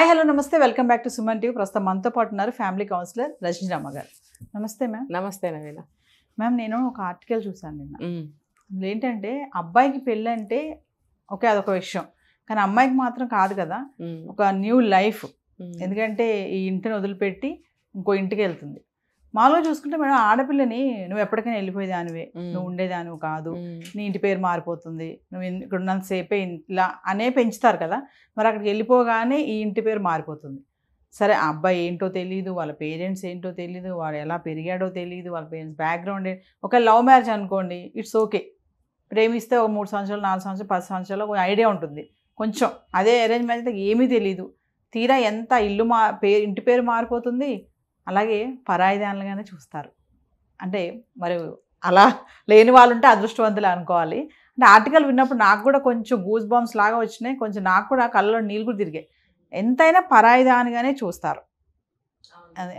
Hi hello నమస్తే welcome back to Suman TV. ప్రస్తుతం మనతో పాటు ఉన్నారు ఫ్యామిలీ కౌన్సిలర్ రజనీరామ గారు. నమస్తే మ్యామ్. నమస్తే నవీన. మ్యామ్, నేను ఒక ఆర్టికల్ చూసాను నిన్న. ఏంటంటే అబ్బాయికి పెళ్ళి అంటే ఓకే అదొక విషయం, కానీ అమ్మాయికి మాత్రం కాదు కదా, ఒక న్యూ లైఫ్. ఎందుకంటే ఈ ఇంటిని వదిలిపెట్టి ఇంకో ఇంటికి వెళ్తుంది. మామూలుగా చూసుకుంటే మేడం, ఆడపిల్లని నువ్వు ఎప్పటికైనా వెళ్ళిపోయేదానివే, నువ్వు ఉండేదానివి కాదు, నీ ఇంటి పేరు మారిపోతుంది, నువ్వు ఇక్కడ ఉన్నంతసేపే ఇలా అనే పెంచుతారు కదా. మరి అక్కడికి వెళ్ళిపోగానే ఈ ఇంటి పేరు మారిపోతుంది. సరే, ఆ అబ్బాయి ఏంటో తెలియదు, వాళ్ళ పేరెంట్స్ ఏంటో తెలియదు, వాడు ఎలా పెరిగాడో తెలియదు, వాళ్ళ పేరెంట్స్ బ్యాక్గ్రౌండ్. ఒక లవ్ మ్యారేజ్ అనుకోండి, ఇట్స్ ఓకే, ప్రేమిస్తే ఒక 3 సంవత్సరాలు 4 సంవత్సరాలు 10 సంవత్సరాలు ఒక ఐడియా ఉంటుంది కొంచెం. అదే అరేంజ్ మ్యారేజ్ అయితే ఏమీ తెలియదు, తీరా ఎంత ఇల్లు ఇంటి పేరు మారిపోతుంది. అలాగే పరాయిదానులుగానే చూస్తారు. అంటే మరి అలా లేని వాళ్ళు ఉంటే అదృష్టవంతులు అనుకోవాలి. అంటే ఆర్టికల్ విన్నప్పుడు నాకు కూడా కొంచెం గూస్ బాంబ్స్ లాగా వచ్చినాయి, కొంచెం నాకు కూడా కళ్ళలో నీళ్ళు కూడా తిరిగాయి. ఎంతైనా పరాయిదానిగానే చూస్తారు.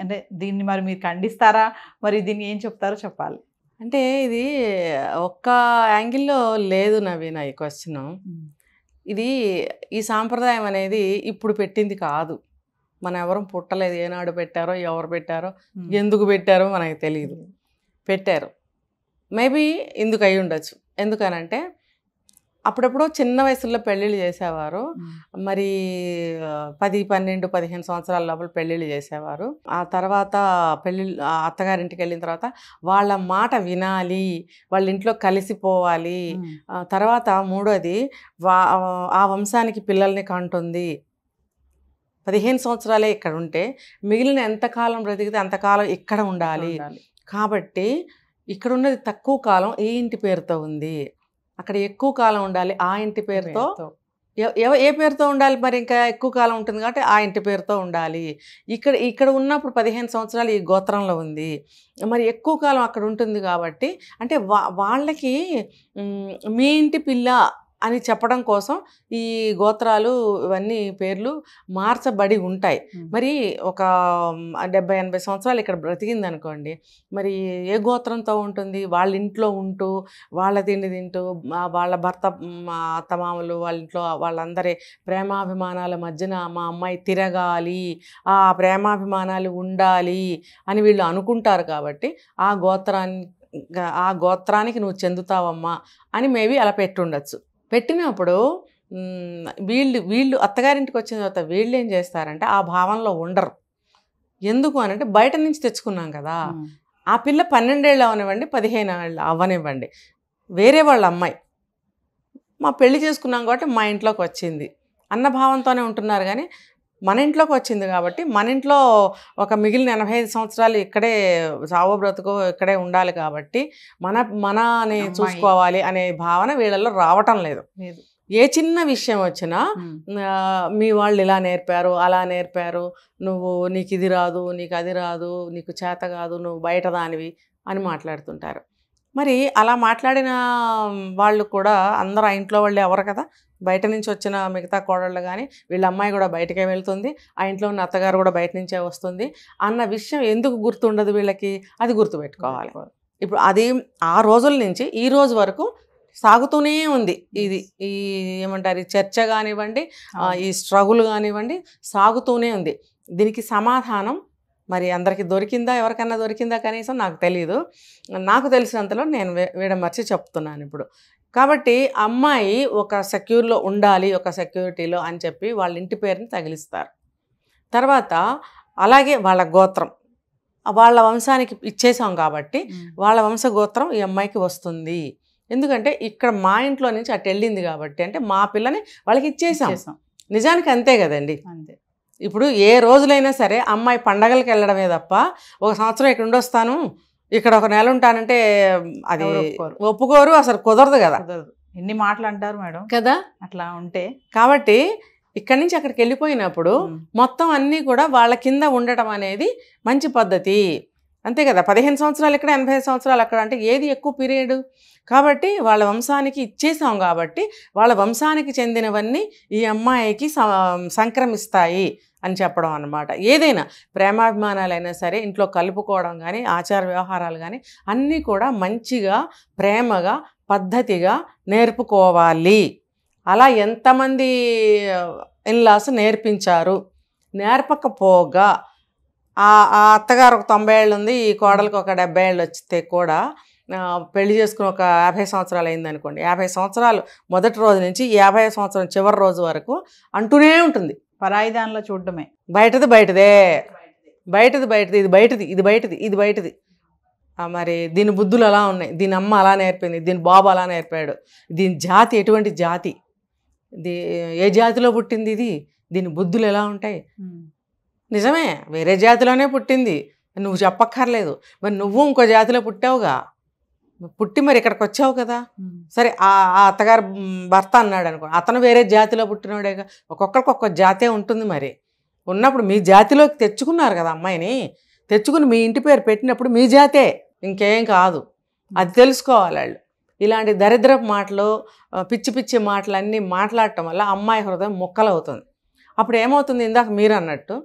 అంటే దీన్ని మరి మీరు ఖండిస్తారా, మరి దీన్ని ఏం చెప్తారో చెప్పాలి. అంటే ఇది ఒక్క యాంగిల్లో లేదు నవీన ఈ క్వశ్చన్. ఇది ఈ సాంప్రదాయం అనేది ఇప్పుడు పెట్టింది కాదు, మనం ఎవరు పుట్టలేదు. ఏనాడు పెట్టారో, ఎవరు పెట్టారో, ఎందుకు పెట్టారో మనకు తెలియదు. పెట్టారు, మేబీ ఇందుకు అయి ఉండొచ్చు. ఎందుకనంటే అప్పుడప్పుడు చిన్న వయసులో పెళ్ళిళ్ళు చేసేవారు. మరి 10, 12, 15 సంవత్సరాల లోపల పెళ్ళిళ్ళు చేసేవారు. ఆ తర్వాత అత్తగారింటికి వెళ్ళిన తర్వాత వాళ్ళ మాట వినాలి, వాళ్ళ ఇంట్లో కలిసిపోవాలి. తర్వాత మూడోది ఆ వంశానికి పిల్లల్ని కంటుంది. 15 సంవత్సరాలే ఇక్కడ ఉంటే మిగిలిన ఎంతకాలం బ్రతికితే అంతకాలం ఇక్కడ ఉండాలి. కాబట్టి ఇక్కడ ఉన్నది తక్కువ కాలం ఈ ఇంటి పేరుతో ఉంది, అక్కడ ఎక్కువ కాలం ఉండాలి ఆ ఇంటి పేరుతో. ఏ పేరుతో ఉండాలి మరి, ఇంకా ఎక్కువ కాలం ఉంటుంది కాబట్టి ఆ ఇంటి పేరుతో ఉండాలి. ఇక్కడ ఉన్నప్పుడు 15 సంవత్సరాలు ఈ గోత్రంలో ఉంది, మరి ఎక్కువ కాలం అక్కడ ఉంటుంది కాబట్టి అంటే వాళ్ళకి మీ ఇంటి పిల్ల అని చెప్పడం కోసం ఈ గోత్రాలు ఇవన్నీ పేర్లు మార్చబడి ఉంటాయి. మరి ఒక 70-80 సంవత్సరాలు ఇక్కడ బ్రతికింది అనుకోండి, మరి ఏ గోత్రంతో ఉంటుంది? వాళ్ళ ఇంట్లో ఉంటూ వాళ్ళ తిండి తింటూ వాళ్ళ భర్త అత్తమామలు వాళ్ళ ఇంట్లో వాళ్ళందరి ప్రేమాభిమానాల మధ్యన మా అమ్మాయి తిరగాలి, ఆ ప్రేమాభిమానాలు ఉండాలి అని వీళ్ళు అనుకుంటారు. కాబట్టి ఆ గోత్రానికి నువ్వు చెందుతావమ్మా అని మేబీ అలా పెట్టుండొచ్చు. పెట్టినప్పుడు వీళ్ళు అత్తగారింటికి వచ్చిన తర్వాత వీళ్ళు ఏం చేస్తారంటే ఆ భావంలో ఉండరు. ఎందుకు అనంటే బయట నుంచి తెచ్చుకున్నాం కదా, ఆ పిల్ల 12 ఏళ్ళు అవనివ్వండి, 15 ఏళ్ళు అవ్వనివ్వండి, వేరే వాళ్ళ అమ్మాయి, మా పెళ్లి చేసుకున్నాం కాబట్టి మా ఇంట్లోకి వచ్చింది అన్న భావంతోనే ఉంటున్నారు. కానీ మన ఇంట్లోకి వచ్చింది కాబట్టి మన ఇంట్లో ఒక మిగిలిన 85 సంవత్సరాలు ఇక్కడే సావో బ్రతుకో ఇక్కడే ఉండాలి కాబట్టి మనని చూసుకోవాలి అనే భావన వీళ్ళల్లో రావటం లేదు. ఏ చిన్న విషయం వచ్చినా మీ వాళ్ళు ఇలా నేర్పారు, అలా నేర్పారు, నీకు ఇది రాదు, నీకు అది రాదు, నీకు చేత కాదు, నువ్వు బయట దానివి అని మాట్లాడుతుంటారు. మరి అలా మాట్లాడిన వాళ్ళు కూడా అందరూ ఆ ఇంట్లో వాళ్ళు ఎవరు కదా, బయట నుంచి వచ్చిన మిగతా కోడళ్ళు కానీ వీళ్ళ అమ్మాయి కూడా బయటకే వెళ్తుంది, ఆ ఇంట్లో ఉన్న అత్తగారు కూడా బయట నుంచే వస్తుంది అన్న విషయం ఎందుకు గుర్తుండదు వీళ్ళకి? అది గుర్తుపెట్టుకోవాలి. ఇప్పుడు అది ఆ రోజుల నుంచి ఈ రోజు వరకు సాగుతూనే ఉంది. ఈ ఏమంటారు, ఈ చర్చ కానివ్వండి, ఈ స్ట్రగుల్ కానివ్వండి సాగుతూనే ఉంది. దీనికి సమాధానం మరి అందరికీ దొరికిందా, ఎవరికన్నా దొరికిందా కనీసం నాకు తెలీదు. నాకు తెలిసినంతలో నేను విడమర్చి చెప్తున్నాను ఇప్పుడు. కాబట్టి అమ్మాయి ఒక సెక్యూర్లో ఉండాలి, ఒక సెక్యూరిటీలో అని చెప్పి వాళ్ళ ఇంటి పేరుని తగిలిస్తారు. తర్వాత అలాగే వాళ్ళ గోత్రం వాళ్ళ వంశానికి ఇచ్చేసాం కాబట్టి వాళ్ళ వంశగోత్రం ఈ అమ్మాయికి వస్తుంది. ఎందుకంటే ఇక్కడ మా ఇంట్లో నుంచి అటు వెళ్ళింది కాబట్టి, అంటే మా పిల్లని వాళ్ళకి ఇచ్చేసాం. నిజానికి అంతే కదండి. అంతే. ఇప్పుడు ఏ రోజులైనా సరే అమ్మాయి పండగలకు వెళ్ళడమే తప్ప ఒక సంవత్సరం ఇక్కడ ఉండొస్తాను, ఇక్కడ ఒక నెల ఉంటానంటే అది ఒప్పుకోరు, అసలు కుదరదు కదా. ఎన్ని మాటలు అంటారు మేడం కదా అట్లా ఉంటే. కాబట్టి ఇక్కడి నుంచి అక్కడికి వెళ్ళిపోయినప్పుడు మొత్తం అన్నీ కూడా వాళ్ళ కింద ఉండటం అనేది మంచి పద్ధతి, అంతే కదా. 15 సంవత్సరాలు ఇక్కడ, 85 సంవత్సరాలు అక్కడ, అంటే ఏది ఎక్కువ పీరియడ్? కాబట్టి వాళ్ళ వంశానికి ఇచ్చేసాం కాబట్టి వాళ్ళ వంశానికి చెందినవన్నీ ఈ అమ్మాయికి సంక్రమిస్తాయి అని చెప్పడం అన్నమాట. ఏదైనా ప్రేమాభిమానాలైనా సరే ఇంట్లో కలుపుకోవడం కానీ, ఆచార వ్యవహారాలు కానీ అన్నీ కూడా మంచిగా ప్రేమగా పద్ధతిగా నేర్పుకోవాలి. అలా ఎంతమంది ఇన్లాస్ నేర్పించారు నేర్పకపోగా ఆ అత్తగారు ఒక 90 ఏళ్ళు ఉంది, ఈ కోడలికి ఒక 70 ఏళ్ళు వచ్చితే కూడా పెళ్లి చేసుకుని ఒక 50 సంవత్సరాలు అయిందనుకోండి, 50 సంవత్సరాలు మొదటి రోజు నుంచి 50 సంవత్సరం చివరి రోజు వరకు అంటూనే ఉంటుంది. పరాయి దానిలో చూడటమే. బయటది బయటదే, బయటది బయటది, ఇది బయటది, ఇది బయటది, ఇది బయటది. మరి దీని బుద్ధులు అలా ఉన్నాయి, దీని అమ్మ అలా నేర్పింది, దీని బాబు అలా నేర్పాడు, దీని జాతి ఎటువంటి జాతి, ఏ జాతిలో పుట్టింది ఇది, దీని బుద్ధులు ఎలా ఉంటాయి. నిజమే, వేరే జాతిలోనే పుట్టింది, నువ్వు చెప్పక్కర్లేదు. మరి నువ్వు ఇంకో జాతిలో పుట్టావుగా, పుట్టి మరి ఇక్కడికి వచ్చావు కదా. సరే ఆ అత్తగారు భర్త అన్నాడు అనుకో, అతను వేరే జాతిలో పుట్టినోడేగా. ఒక్కొక్కరికి ఒక్కొక్క జాతే ఉంటుంది. మరి ఉన్నప్పుడు మీ జాతిలోకి తెచ్చుకున్నారు కదా అమ్మాయిని, తెచ్చుకుని మీ ఇంటి పేరు పెట్టినప్పుడు మీ జాతే, ఇంకేం కాదు. అది తెలుసుకోవాలి వాళ్ళు. ఇలాంటి దరిద్రపు మాటలు, పిచ్చి పిచ్చి మాటలన్నీ మాట్లాడటం వల్ల అమ్మాయి హృదయం ముక్కలవుతుంది. అప్పుడు ఏమవుతుంది, ఇందాక మీరు అన్నట్టు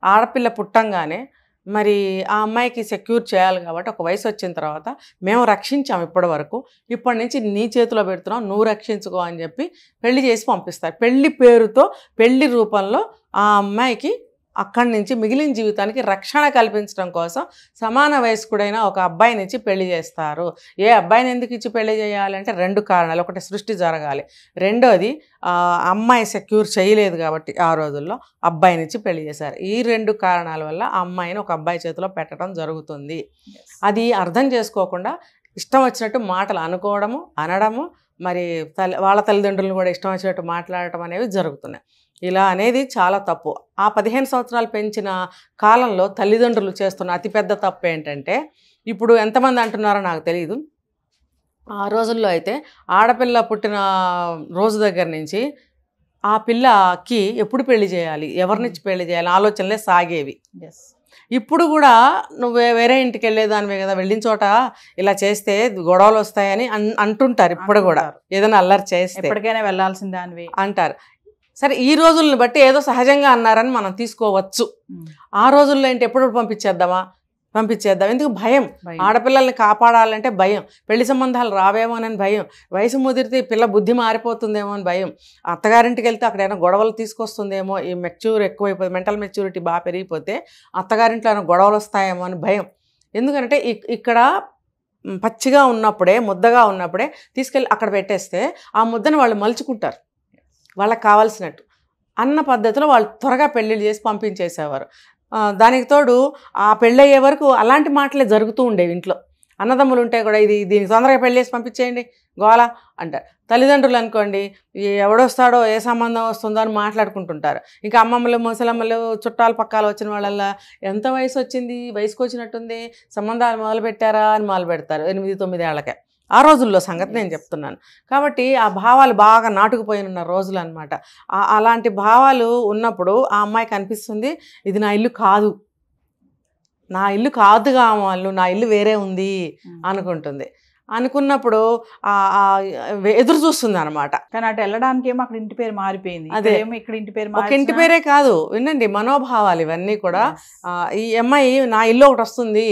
ఆడపిల్ల పుట్టంగానే మరి ఆ అమ్మాయికి సెక్యూర్ చేయాలి కాబట్టి ఒక వయసు వచ్చిన తర్వాత మేము రక్షించాము ఇప్పటి వరకు, ఇప్పటి నుంచి నీ చేతిలో పెడుతున్నాం, నువ్వు రక్షించుకో అని చెప్పి పెళ్లి చేసి పంపిస్తారు. పెళ్లి పేరుతో, పెళ్లి రూపంలో ఆ అమ్మాయికి అక్కడి నుంచి మిగిలిన జీవితానికి రక్షణ కల్పించడం కోసం సమాన వయస్కుడైన ఒక అబ్బాయిని ఇచ్చి పెళ్లి చేస్తారు. ఏ అబ్బాయిని ఎందుకు ఇచ్చి పెళ్లి చేయాలంటే 2 కారణాలు. ఒకటి, సృష్టి జరగాలి. రెండోది, అమ్మాయి సెక్యూర్ చేయలేదు కాబట్టి ఆ రోజుల్లో అబ్బాయిని ఇచ్చి పెళ్లి చేశారు. ఈ 2 కారణాల వల్ల ఆ అమ్మాయిని ఒక అబ్బాయి చేతిలో పెట్టడం జరుగుతుంది. అది అర్థం చేసుకోకుండా ఇష్టం వచ్చినట్టు మాటలు అనుకోవడము, అనడము, మరి వాళ్ళ తల్లిదండ్రులను కూడా ఇష్టం వచ్చినట్టు మాట్లాడటం అనేవి జరుగుతున్నాయి. ఇలా అనేది చాలా తప్పు. ఆ 15 సంవత్సరాలు పెంచిన కాలంలో తల్లిదండ్రులు చేస్తున్న అతిపెద్ద తప్పు ఏంటంటే, ఇప్పుడు ఎంతమంది అంటున్నారో నాకు తెలియదు, ఆ రోజుల్లో అయితే ఆడపిల్ల పుట్టిన రోజు దగ్గర నుంచి ఆ పిల్లకి ఎప్పుడు పెళ్లి చేయాలి, ఎవరినిచ్చి పెళ్లి చేయాలి ఆలోచనలే సాగేవి. ఇప్పుడు కూడా నువ్వు వేరే ఇంటికి వెళ్ళేదానివే కదా, వెళ్ళిన చోట ఇలా చేస్తే గొడవలు వస్తాయని అంటుంటారు. ఇప్పుడు కూడా ఏదైనా అల్లరి చేస్తే ఎప్పటికైనా వెళ్ళాల్సిందానివి అంటారు. సరే, ఈ రోజుల్ని బట్టి ఏదో సహజంగా అన్నారని మనం తీసుకోవచ్చు. ఆ రోజుల్లో ఏంటి, ఎప్పుడు పంపించేద్దాం. ఎందుకు భయం, ఆడపిల్లల్ని కాపాడాలంటే భయం, పెళ్లి సంబంధాలు రావేమోనని భయం, వయసు ముదిరితే పిల్ల బుద్ధి మారిపోతుందేమో అని భయం, అత్తగారింటికి వెళ్తే అక్కడ ఏమైనా గొడవలు తీసుకొస్తుందేమో, ఈ ఎక్కువైపోతే మెంటల్ మెచ్యూరిటీ బాగా పెరిగిపోతే అత్తగారింట్లో ఏమైనా గొడవలు వస్తాయేమో అని భయం. ఎందుకంటే ఇక్కడ పచ్చిగా ఉన్నప్పుడే, ముద్దగా ఉన్నప్పుడే తీసుకెళ్ళి అక్కడ పెట్టేస్తే ఆ ముద్దని వాళ్ళు మలుచుకుంటారు వాళ్ళకి కావాల్సినట్టు అన్న పద్ధతిలో వాళ్ళు త్వరగా పెళ్ళిళ్ళు చేసి పంపించేసేవారు. దానికి తోడు ఆ పెళ్ళయ్యే వరకు అలాంటి మాటలే జరుగుతూ ఉండేవి ఇంట్లో. అన్నదమ్ములు ఉంటే కూడా దీనికి తొందరగా పెళ్ళి చేసి పంపించేయండి గోలా అంటారు. తల్లిదండ్రులు అనుకోండి, ఎవడొస్తాడో ఏ సంబంధం వస్తుందో అని మాట్లాడుకుంటుంటారు. ఇంకా అమ్మమ్మలు, ముసలమ్మలు, చుట్టాలు పక్కాలు వచ్చిన వాళ్ళల్లా ఎంత వయసు వచ్చింది, వయసుకు వచ్చినట్టుంది, సంబంధాలు మొదలు పెట్టారా అని మొదలు పెడతారు 8-9 ఏళ్ళకే. ఆ రోజుల్లో సంగతి నేను చెప్తున్నాను. కాబట్టి ఆ భావాలు బాగా నాటుకుపోయిన రోజులు అనమాట. అలాంటి భావాలు ఉన్నప్పుడు ఆ అమ్మాయికి అనిపిస్తుంది, ఇది నా ఇల్లు కాదు, నా ఇల్లు కాదుగా వాళ్ళు, నా ఇల్లు వేరే ఉంది అనుకుంటుంది. అనుకున్నప్పుడు ఎదురు చూస్తుంది అనమాట. కానీ అటు వెళ్ళడానికి ఏమో అక్కడ ఇంటి పేరు మారిపోయింది, అదే ఇక్కడ ఇంటి పేరు, ఒక ఇంటి పేరే కాదు, వినండి మనోభావాలు ఇవన్నీ కూడా. ఈ అమ్మాయి నా ఇల్లు ఒకటి వస్తుంది,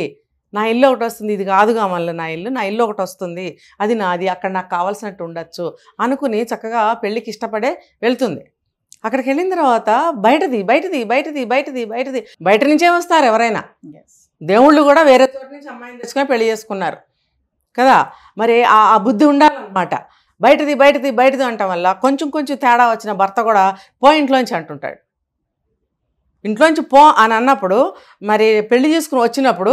నా ఇల్లు ఒకటి వస్తుంది, ఇది కాదుగా మళ్ళీ నా ఇల్లు ఒకటి వస్తుంది, అది నాది, అక్కడ నాకు కావాల్సినట్టు ఉండొచ్చు అనుకుని చక్కగా పెళ్ళికి ఇష్టపడే వెళ్తుంది. అక్కడికి వెళ్ళిన తర్వాత బయట నుంచే వస్తారు ఎవరైనా. దేవుళ్ళు కూడా వేరే చోట నుంచి అమ్మాయిని తెచ్చుకొని పెళ్లి చేసుకున్నారు కదా. మరి ఆ బుద్ధి ఉండాలన్నమాట. బయటది అంటాం వల్ల కొంచెం తేడా వచ్చిన భర్త కూడా ఇంట్లోంచి అంటుంటాడు. ఇంట్లోంచి పో అని అన్నప్పుడు మరి పెళ్లి చేసుకుని వచ్చినప్పుడు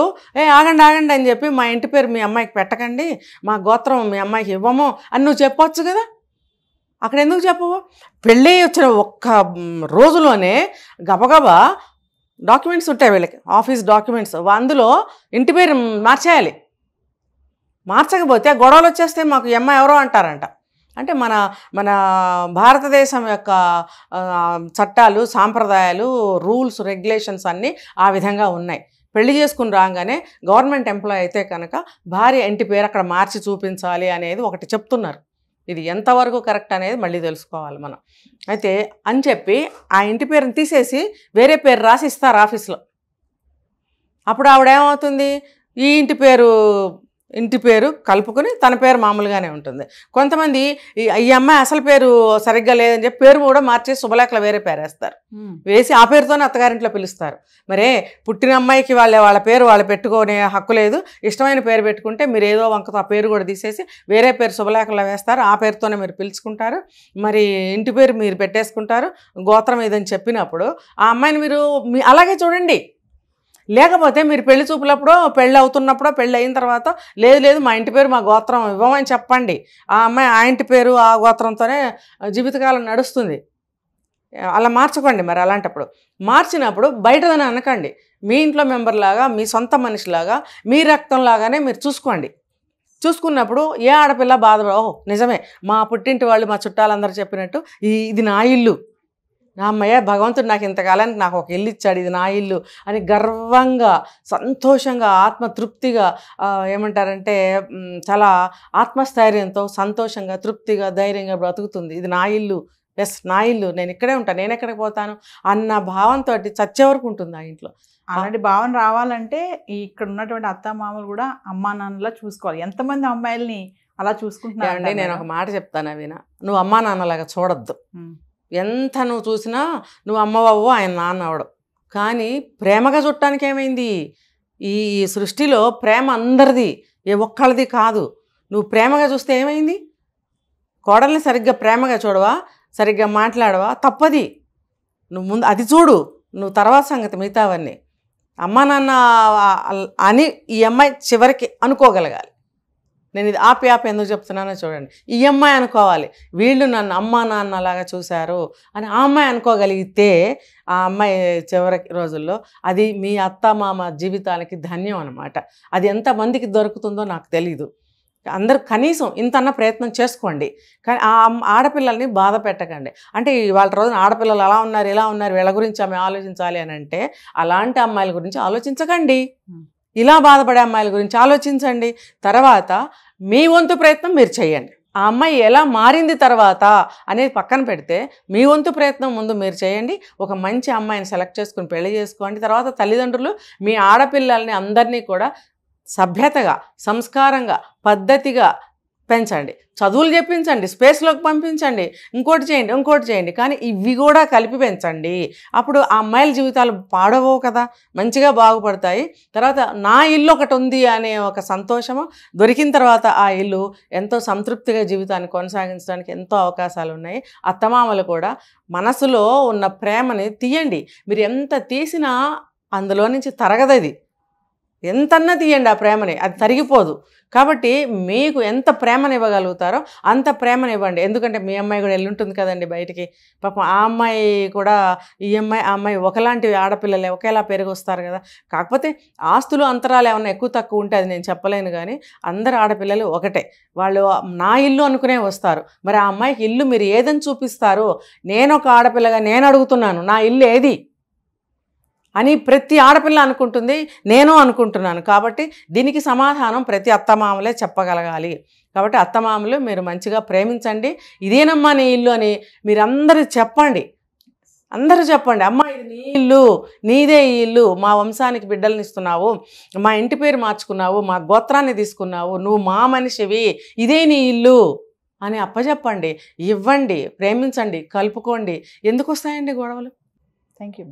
ఆగండి అని చెప్పి మా ఇంటి పేరు మీ అమ్మాయికి పెట్టకండి, మా గోత్రం మీ అమ్మాయికి ఇవ్వము అని నువ్వు చెప్పవచ్చు కదా. అక్కడ ఎందుకు చెప్పవు? పెళ్ళి వచ్చిన ఒక్క రోజులోనే గబగబా డాక్యుమెంట్స్ ఉంటాయి వీళ్ళకి, ఆఫీస్ డాక్యుమెంట్స్, అందులో ఇంటి పేరు మార్చేయాలి. మార్చకపోతే గొడవలు వచ్చేస్తే మాకు ఈ అమ్మాయి ఎవరో అంటారంట. అంటే మన భారతదేశం యొక్క చట్టాలు, సాంప్రదాయాలు, రూల్స్, రెగ్యులేషన్స్ అన్నీ ఆ విధంగా ఉన్నాయి. పెళ్లి చేసుకుని రాగానే గవర్నమెంట్ ఎంప్లాయ్ అయితే కనుక భార్య ఇంటి పేరు అక్కడ మార్చి చూపించాలి అనేది ఒకటి చెప్తున్నారు. ఇది ఎంతవరకు కరెక్ట్ అనేది మళ్ళీ తెలుసుకోవాలి మనం. అయితే అని చెప్పి ఆ ఇంటి పేరుని తీసేసి వేరే పేరు రాసి ఇస్తారు ఆఫీస్లో. అప్పుడు ఆవిడేమవుతుంది, ఈ ఇంటి పేరు ఇంటి పేరు కలుపుకొని తన పేరు మామూలుగానే ఉంటుంది. కొంతమంది ఈ అమ్మాయి అసలు పేరు సరిగ్గా లేదని చెప్పి పేరు కూడా మార్చేసి శుభలేఖలు వేరే పేరు వేస్తారు, వేసి ఆ పేరుతోనే అత్తగారింట్లో పిలుస్తారు. మరే పుట్టిన అమ్మాయికి వాళ్ళ పేరు వాళ్ళు పెట్టుకునే హక్కు లేదు. ఇష్టమైన పేరు పెట్టుకుంటే మీరు ఏదో వంకతో ఆ పేరు కూడా తీసేసి వేరే పేరు శుభలేఖలో వేస్తారు, ఆ పేరుతోనే మీరు పిలుచుకుంటారు. మరి ఇంటి పేరు మీరు పెట్టేసుకుంటారు, గోత్రం ఇదని చెప్పినప్పుడు ఆ అమ్మాయిని మీరు అలాగే చూడండి. లేకపోతే మీరు పెళ్లి చూపులప్పుడో పెళ్ళి అవుతున్నప్పుడో పెళ్ళి అయిన తర్వాత లేదు మా ఇంటి పేరు మా గోత్రం ఇవ్వమని చెప్పండి. ఆ అమ్మాయి ఆ ఇంటి పేరు ఆ గోత్రంతోనే జీవితకాలం నడుస్తుంది. అలా మార్చుకోండి. మరి అలాంటప్పుడు మార్చినప్పుడు బయటదని అనకండి. మీ ఇంట్లో మెంబర్ లాగా, మీ సొంత మనిషిలాగా, మీ రక్తంలాగానే మీరు చూసుకోండి. చూసుకున్నప్పుడు ఏ ఆడపిల్ల బాధపడ, ఓహో నిజమే మా పుట్టింటి వాళ్ళు మా చుట్టాలందరూ చెప్పినట్టు ఇది నా ఇల్లు, నా అమ్మయ్య భగవంతుడు నాకు ఇంతకాలానికి నాకు ఒక ఇల్లు ఇచ్చాడు, ఇది నా ఇల్లు అని గర్వంగా సంతోషంగా ఆత్మతృప్తిగా ఏమంటారంటే చాలా ఆత్మస్థైర్యంతో సంతోషంగా తృప్తిగా ధైర్యంగా బ్రతుకుతుంది. ఇది నా ఇల్లు, ఎస్ నా ఇల్లు, నేను ఇక్కడే ఉంటాను, నేను ఎక్కడికి పోతాను అన్న భావంతో చచ్చే వరకు ఉంటుంది ఆ ఇంట్లో. అలాంటి భావన రావాలంటే ఇక్కడ ఉన్నటువంటి అత్తమామలు కూడా అమ్మా నాన్నలా చూసుకోవాలి. ఎంతమంది అమ్మాయిల్ని అలా చూసుకుంటున్నారు అంటే నేను ఒక మాట చెప్తాను అవినా, నువ్వు అమ్మా నాన్నలాగా చూడొద్దు. ఎంత నువ్వు చూసినా నువ్వు అమ్మవావు ఆయన నాన్న అవడం. కానీ ప్రేమగా చుట్టానికి ఏమైంది? ఈ సృష్టిలో ప్రేమ అందరిది, ఏ ఒక్కళ్ళది కాదు. నువ్వు ప్రేమగా చూస్తే ఏమైంది? కోడల్ని సరిగ్గా ప్రేమగా చూడవా, సరిగ్గా మాట్లాడవా, తప్పది. నువ్వు ముందు అది చూడు, నువ్వు తర్వాత సంగతి మిగతావన్నీ. అమ్మా నాన్న అని ఈ అమ్మాయి చివరికి అనుకోగలగాలి. నేను ఇది ఆపి ఎందుకు చెప్తున్నానో చూడండి. ఈ అమ్మాయి అనుకోవాలి, వీళ్ళు నన్ను అమ్మా నాన్నలాగా చూశారు అని ఆ అమ్మాయి అనుకోగలిగితే ఆ అమ్మాయి చివరి రోజుల్లో అది మీ అత్త మామ జీవితానికి ధన్యం అనమాట. అది ఎంతమందికి దొరుకుతుందో నాకు తెలీదు. అందరూ కనీసం ఇంతన్న ప్రయత్నం చేసుకోండి. కానీ ఆ ఆడపిల్లల్ని బాధ పెట్టకండి. అంటే వాళ్ళ రోజున ఆడపిల్లలు అలా ఉన్నారు ఇలా ఉన్నారు వీళ్ళ గురించి ఆమె ఆలోచించాలి అని అంటే అలాంటి అమ్మాయిల గురించి ఆలోచించకండి. ఇలా బాధపడే అమ్మాయిల గురించి ఆలోచించండి. తర్వాత మీ వంతు ప్రయత్నం మీరు చేయండి. ఆ అమ్మాయి ఎలా మారింది తర్వాత అనేది పక్కన పెడితే మీ వంతు ప్రయత్నం ముందు మీరు చేయండి. ఒక మంచి అమ్మాయిని సెలెక్ట్ చేసుకుని పెళ్లి చేసుకోండి. తర్వాత తల్లిదండ్రులు మీ ఆడపిల్లల్ని అందరినీ కూడా సభ్యతగా, సంస్కారంగా, పద్ధతిగా పెంచండి. చదువులు చెప్పించండి, స్పేస్లోకి పంపించండి, ఇంకోటి చేయండి. కానీ ఇవి కూడా కలిపి పెంచండి. అప్పుడు ఆ అమ్మాయిల జీవితాలు పాడవో కదా, మంచిగా బాగుపడతాయి. తర్వాత నా ఇల్లు ఒకటి ఉంది అనే ఒక సంతోషము దొరికిన తర్వాత ఆ ఇల్లు ఎంతో సంతృప్తిగా జీవితాన్ని కొనసాగించడానికి ఎంతో అవకాశాలు ఉన్నాయి. అత్తమామలు కూడా మనసులో ఉన్న ప్రేమని తీయండి. మీరు ఎంత తీసినా అందులో నుంచి తరగదది. ఎంతన్నా తీయండి ఆ ప్రేమని, అది తరిగిపోదు. కాబట్టి మీకు ఎంత ప్రేమనివ్వగలుగుతారో అంత ప్రేమనివ్వండి. ఎందుకంటే మీ అమ్మాయి కూడా వెళ్ళుంటుంది కదండి బయటికి. పాపం ఆ అమ్మాయి కూడా ఈ అమ్మాయి ఆ అమ్మాయి ఒకలాంటి ఆడపిల్లలే ఒకేలా పెరిగి వస్తారు కదా. కాకపోతే ఆస్తులు అంతరాలు ఏమన్నా ఎక్కువ తక్కువ ఉంటే అది నేను చెప్పలేను. కానీ అందరు ఆడపిల్లలు ఒకటే, వాళ్ళు నా ఇల్లు అనుకునే వస్తారు. మరి ఆ అమ్మాయికి ఇల్లు మీరు ఏదని చూపిస్తారు? నేను ఒక ఆడపిల్లగా నేను అడుగుతున్నాను, నా ఇల్లు ఏది అని ప్రతి ఆడపిల్ల అనుకుంటుంది, నేను అనుకుంటున్నాను. కాబట్టి దీనికి సమాధానం ప్రతి అత్తమామలే చెప్పగలగాలి. కాబట్టి అత్తమామలు మీరు మంచిగా ప్రేమించండి. ఇదేనమ్మా నీ ఇల్లు అని మీరందరూ చెప్పండి. అందరూ చెప్పండి, అమ్మ ఇది నీ ఇల్లు, నీదే ఈ ఇల్లు, మా వంశానికి బిడ్డల్ని ఇస్తున్నావు, మా ఇంటి పేరు మార్చుకున్నావు, మా గోత్రాన్ని తీసుకున్నావు, నువ్వు మా మనిషివి, ఇదే నీ ఇల్లు అని అప్పచెప్పండి. ఇవ్వండి, ప్రేమించండి, కలుపుకోండి. ఎందుకు వస్తాయండి గొడవలు? Thank you.